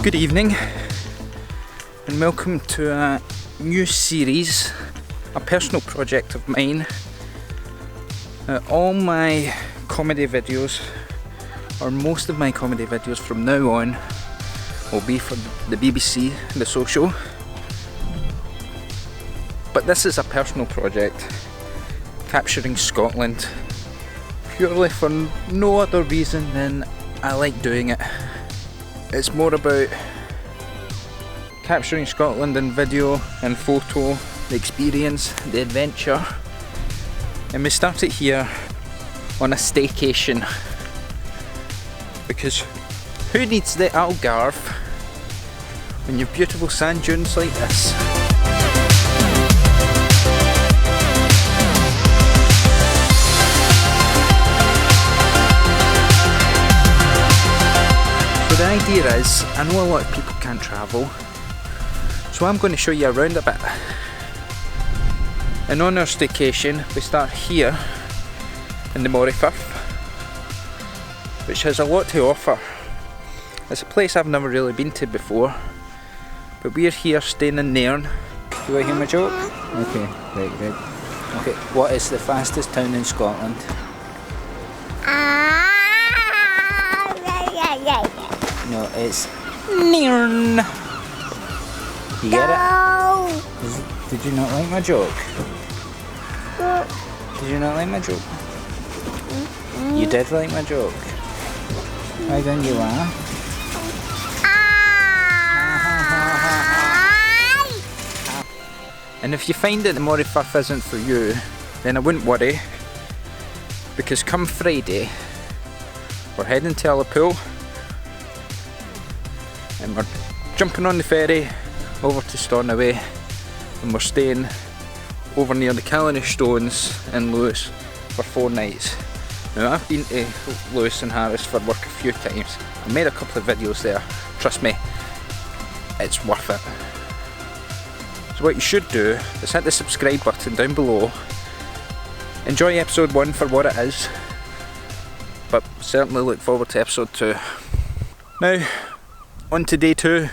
Good evening and welcome to a new series, a personal project of mine. All my comedy videos, or most of my comedy videos from now on, will be for the BBC, the social. But this is a personal project, capturing Scotland, purely for no other reason than I like doing it. It's more about capturing Scotland in video and photo, the experience, the adventure. And we started here on a staycation, because who needs the Algarve when you have beautiful sand dunes like this? So the idea is, I know a lot of people can't travel, so I'm going to show you around a bit. And on our staycation, we start here in the Moray Firth, which has a lot to offer. It's a place I've never really been to before, but we're here staying in Nairn. Do you want to hear my joke? Okay, right. Okay, what is the fastest town in Scotland? No, it's Nairn. You get it? Did you not like my joke? Did you not like my joke? You did like my joke. Why didn't you laugh? And if you find that the Moray Firth isn't for you, then I wouldn't worry, because come Friday, we're heading to Liverpool and we're jumping on the ferry over to Stornoway, and we're staying over near the Callanish Stones in Lewis for 4 nights. Now, I've been to Lewis and Harris for work a few times. I made a couple of videos there. Trust me, it's worth it. So what you should do is hit the subscribe button down below. Enjoy episode 1 for what it is, but certainly look forward to episode 2. Now, on to day 2.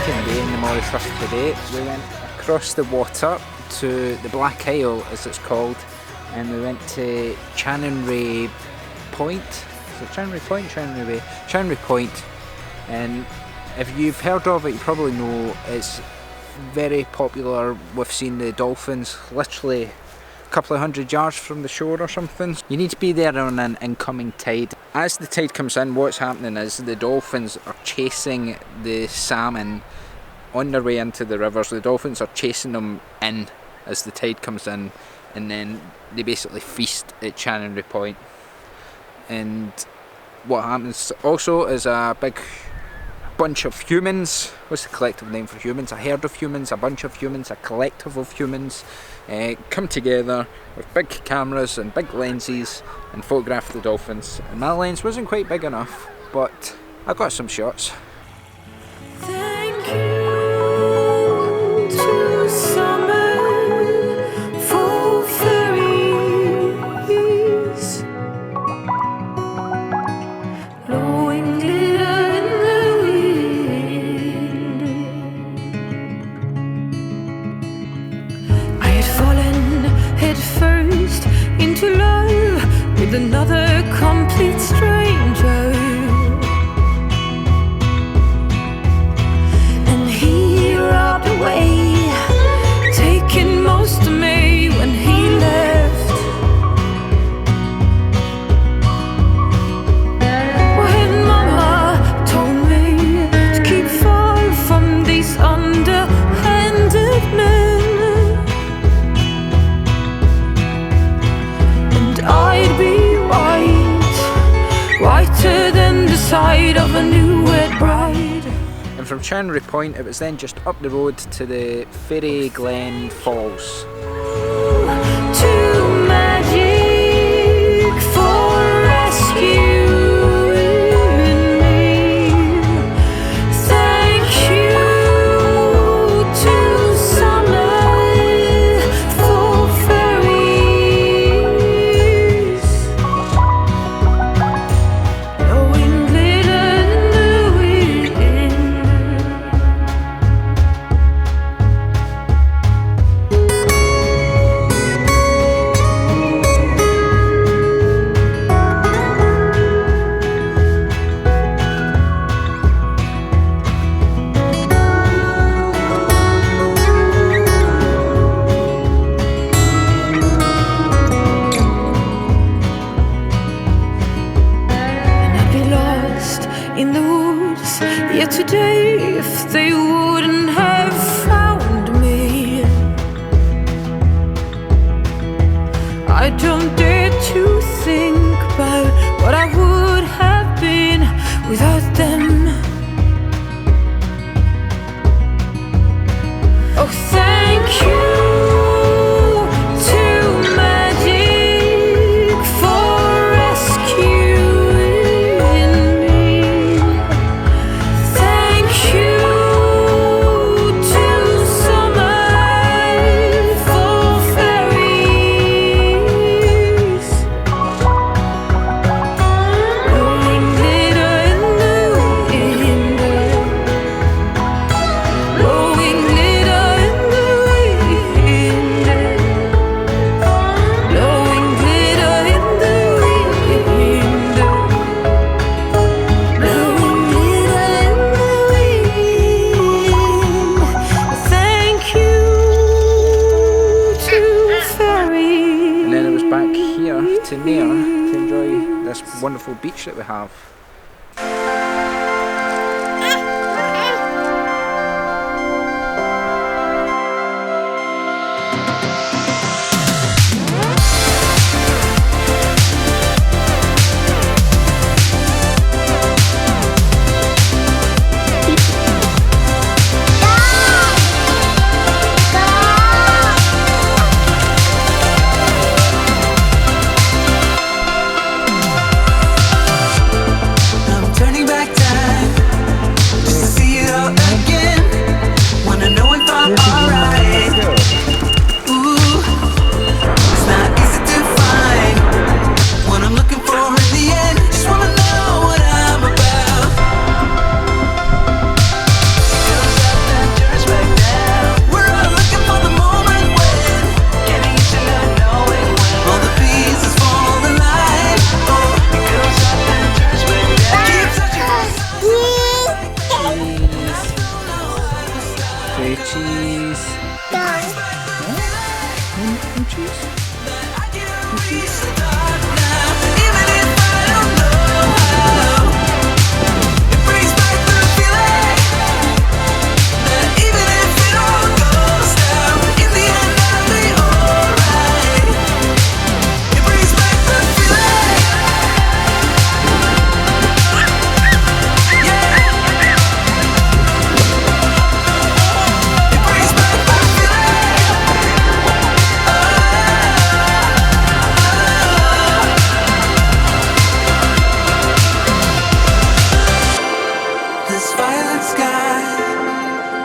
second day in the Moray Firth today. We went across the water to the Black Isle, as it's called, and we went to Chanonry Point. Is it Chanonry Point? Chanonry Point. And if you've heard of it, you probably know it's very popular with seeing the dolphins, literally a couple of 100 yards from the shore or something. You need to be there on an incoming tide. As the tide comes in, what's happening is the dolphins are chasing the salmon on their way into the rivers. The dolphins are chasing them in as the tide comes in, and then they basically feast at Chanonry Point. And what happens also is a big bunch of humans. What's the collective name for humans? A herd of humans, a bunch of humans, a collective of humans come together with big cameras and big lenses and photograph the dolphins. And my lens wasn't quite big enough, but I got some shots. Thank you to summer for fairies, blowing glitter in the wind. I had fallen head first into love with another complete stranger. Away, taking most of me when he left. When Mama told me to keep far from these underhanded men, and I'd be whiter than the side of a new wed bride. And from Chanonry Point, it was then just up the road to the Fairy Glen Falls. To magic for rescuing me. Thank you to summer for fairies, blowing glitter in the wind. In the woods, yet today, if they wouldn't have found me, I don't dare to think about what I would have been without them. Oh, thank you. To Nairn to enjoy this wonderful beach that we have. No cheese. No cheese. No cheese.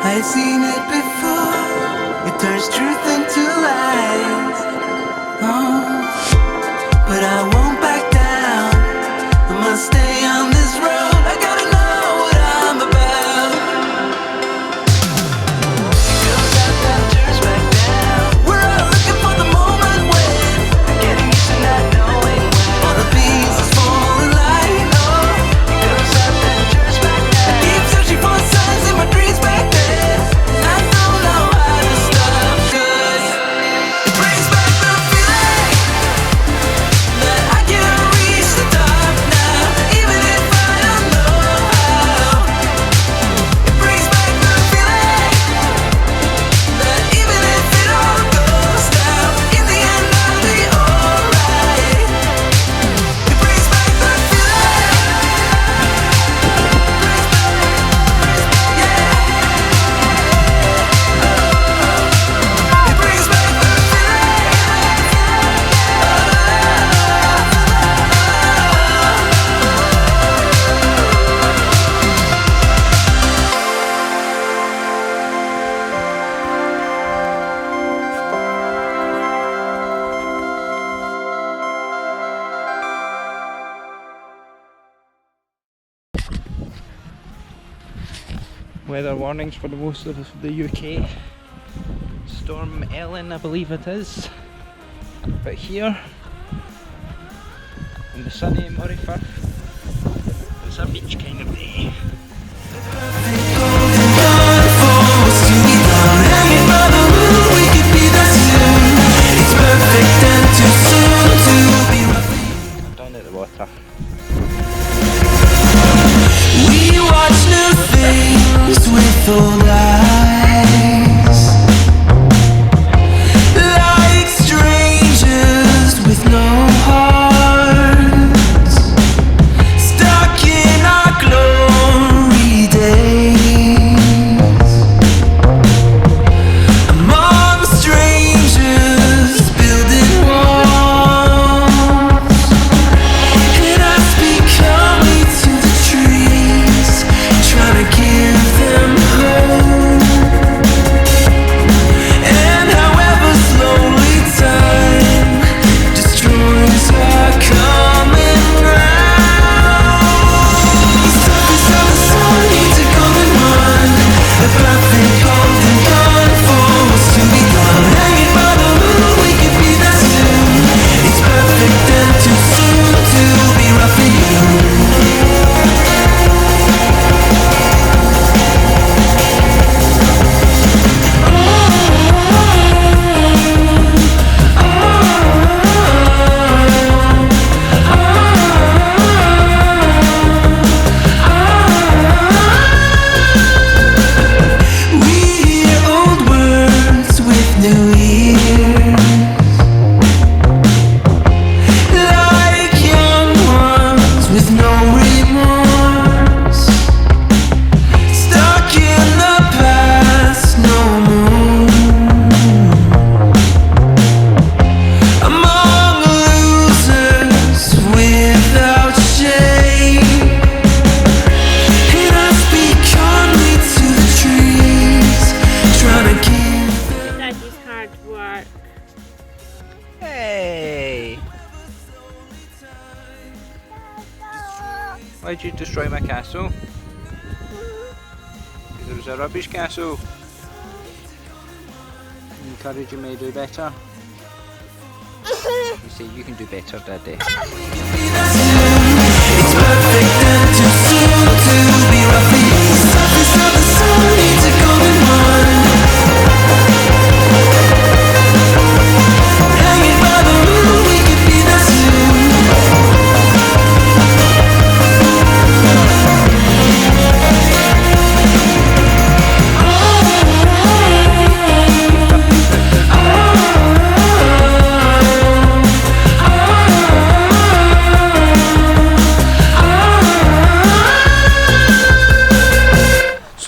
I had seen it before. It turns truth into lies. Oh, but I won't back down. I must stay on this road. I gotta know what I'm about. It goes up and turns back down. We're all looking for the moment when we're getting used to not knowing when all the pieces fall in line. Oh, it goes up and turns back down. I keep searching for signs in my dreams back then. Weather warnings for the most of the UK. Storm Ellen, I believe it is. But here, in the sunny Moray Firth, it's a beach kind of day. I'm down at the water. We watch new things with old eyes, like strangers with no hearts, stuck in our glory days, among strangers building walls, and I speak calmly to the trees, trying to give them hope. And however slowly time destroys our common ground, the surface of the sun needs a golden one, a perfect golden gun for us to become. Hanging by the moon, we could be that soon. It's perfect and too soon to be roughing you. We hear old words with new ears, like young ones with no remorse, stuck in the past no more, among losers without shame. And I speak calmly to the trees, trying to give them. Daddy's hard work. Hey! Why'd you destroy my castle? Because it was a rubbish castle. Encouraging me to do better. You say you can do better, Daddy. It's perfect and too soon to be roughing you. The surface of the sun needs a golden one,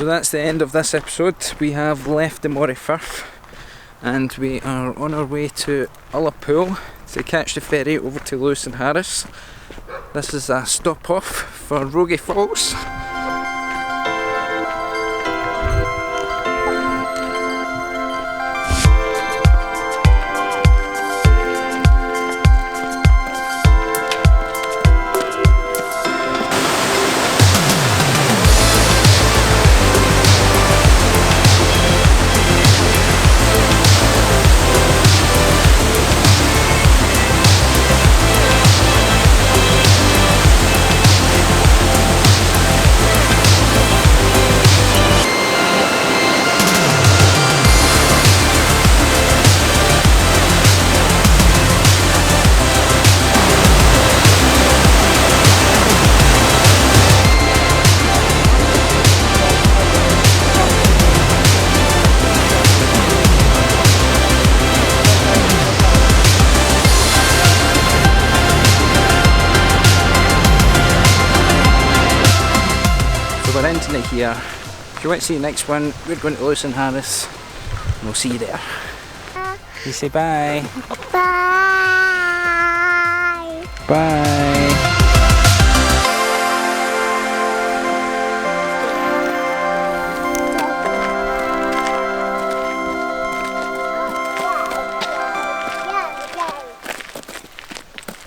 So that's the end of this episode. We have left the Moray Firth and we are on our way to Ullapool to catch the ferry over to Lewis and Harris. This is a stop off for Rogie Falls. We're ending it here. If you want to see the next one, we're going to Lewis and Harris, and we'll see you there. You say bye. Bye. Bye.